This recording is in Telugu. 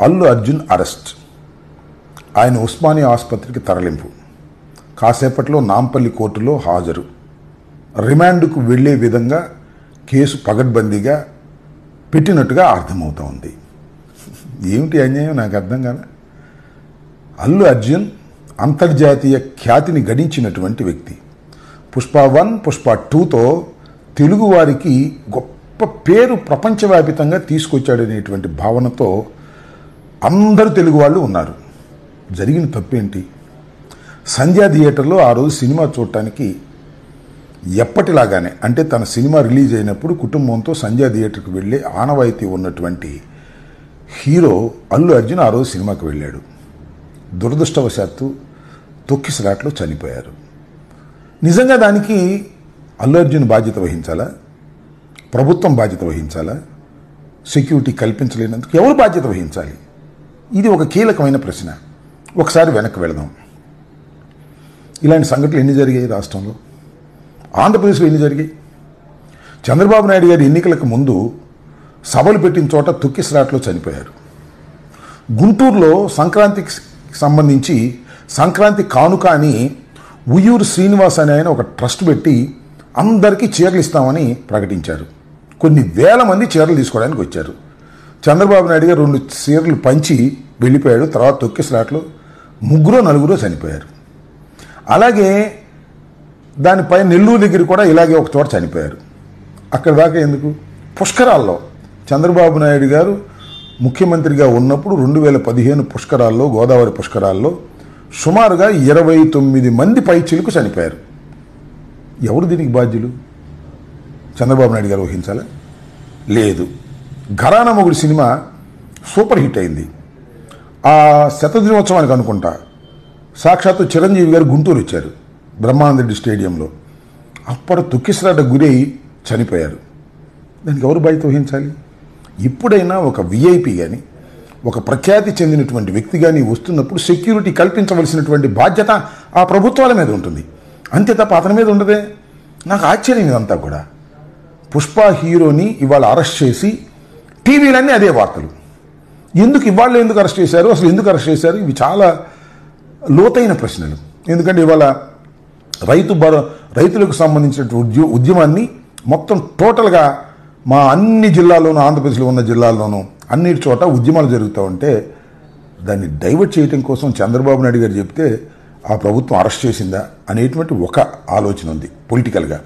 అల్లు అర్జున్ అరెస్ట్, ఆయన ఉస్మానియా ఆసుపత్రికి తరలింపు, కాసేపట్లో నాంపల్లి కోర్టులో హాజరు, రిమాండ్కు వెళ్లే విధంగా కేసు పగడ్బందీగా పెట్టినట్టుగా అర్థమవుతోంది. ఏమిటి అన్యాయం నాకు అర్థం కాదు. అల్లు అర్జున్ అంతర్జాతీయ ఖ్యాతిని గడించినటువంటి వ్యక్తి. పుష్ప 1, పుష్ప 2తో తెలుగువారికి గొప్ప పేరు ప్రపంచవ్యాపితంగా తీసుకొచ్చాడనేటువంటి భావనతో అందరు తెలుగు వాళ్ళు ఉన్నారు. జరిగిన తప్పేంటి? సంధ్యా థియేటర్లో ఆ రోజు సినిమా చూడటానికి ఎప్పటిలాగానే, అంటే తన సినిమా రిలీజ్ అయినప్పుడు కుటుంబంతో సంధ్యా థియేటర్కి వెళ్ళే ఆనవాయితీ ఉన్నటువంటి హీరో అల్లు అర్జున్ ఆ రోజు సినిమాకి వెళ్ళాడు. దురదృష్టవశాత్తు తొక్కిసలాట్లో చనిపోయారు. నిజంగా దానికి అల్లు అర్జున్ బాధ్యత వహించాలా? ప్రభుత్వం బాధ్యత వహించాలా? సెక్యూరిటీ కల్పించలేనందుకు ఎవరు బాధ్యత వహించాలి? ఇది ఒక కీలకమైన ప్రశ్న. ఒకసారి వెనక్కి వెళదాం. ఇలాంటి సంఘటనలు ఎన్ని జరిగాయి రాష్ట్రంలో? ఆంధ్రప్రదేశ్లో ఎన్ని జరిగాయి? చంద్రబాబు నాయుడు గారి ఎన్నికలకు ముందు సభలు పెట్టిన చోట తొక్కిసలాట్లో చనిపోయారు. గుంటూరులో సంక్రాంతికి సంబంధించి సంక్రాంతి కానుక అని ఉయ్యూరు శ్రీనివాస్ అనే ఆయన ఒక ట్రస్ట్ పెట్టి అందరికీ చీరలు ఇస్తామని ప్రకటించారు. కొన్ని వేల మంది చీరలు తీసుకోవడానికి వచ్చారు. చంద్రబాబు నాయుడు గారు 2 చీరలు పంచి వెళ్ళిపోయాడు. తర్వాత తొక్కిసలాట్లో 3-4 చనిపోయారు. అలాగే దానిపై నెల్లూరు దగ్గర కూడా ఇలాగే ఒక చోట చనిపోయారు. అక్కడ దాకా ఎందుకు? పుష్కరాల్లో చంద్రబాబు నాయుడు గారు ముఖ్యమంత్రిగా ఉన్నప్పుడు 2015 పుష్కరాల్లో, గోదావరి పుష్కరాల్లో సుమారుగా 29 మంది పైచిలకు చనిపోయారు. ఎవరు దీనికి బాధ్యులు? చంద్రబాబు నాయుడు గారు వహించాలా? లేదు. ఘరానా మొగుడు సినిమా సూపర్ హిట్ అయింది. ఆ శతదినోత్సవానికి అనుకుంటా సాక్షాత్తు చిరంజీవి గారు గుంటూరు వచ్చారు, బ్రహ్మానందరెడ్డి స్టేడియంలో. అప్పుడు తొక్కిసలాట గురై చనిపోయారు. దానికి ఎవరు బాధ్యత వహించాలి? ఇప్పుడైనా ఒక విఐపి కానీ, ఒక ప్రఖ్యాతి చెందినటువంటి వ్యక్తి కానీ వస్తున్నప్పుడు సెక్యూరిటీ కల్పించవలసినటువంటి బాధ్యత ఆ ప్రభుత్వాల మీద ఉంటుంది. అంతే తప్ప అతని మీద ఉండదే. నాకు ఆశ్చర్యం ఇదంతా కూడా. పుష్ప హీరోని ఇవాళ అరెస్ట్ చేసి టీవీలన్నీ అదే వార్తలు. ఇవాళ ఎందుకు అరెస్ట్ చేశారు? అసలు ఎందుకు అరెస్ట్ చేశారు? ఇవి చాలా లోతైన ప్రశ్నలు. ఎందుకంటే ఇవాళ రైతులకు సంబంధించినటువంటి ఉద్యమాన్ని మొత్తం టోటల్గా మా అన్ని జిల్లాల్లోనూ, ఆంధ్రప్రదేశ్లో ఉన్న జిల్లాల్లోనూ అన్నిటి చోట ఉద్యమాలు జరుగుతూ ఉంటే దాన్ని డైవర్ట్ చేయడం కోసం చంద్రబాబు నాయుడు గారు చెప్తే ఆ ప్రభుత్వం అరెస్ట్ చేసిందా అనేటువంటి ఒక ఆలోచన ఉంది పొలిటికల్గా.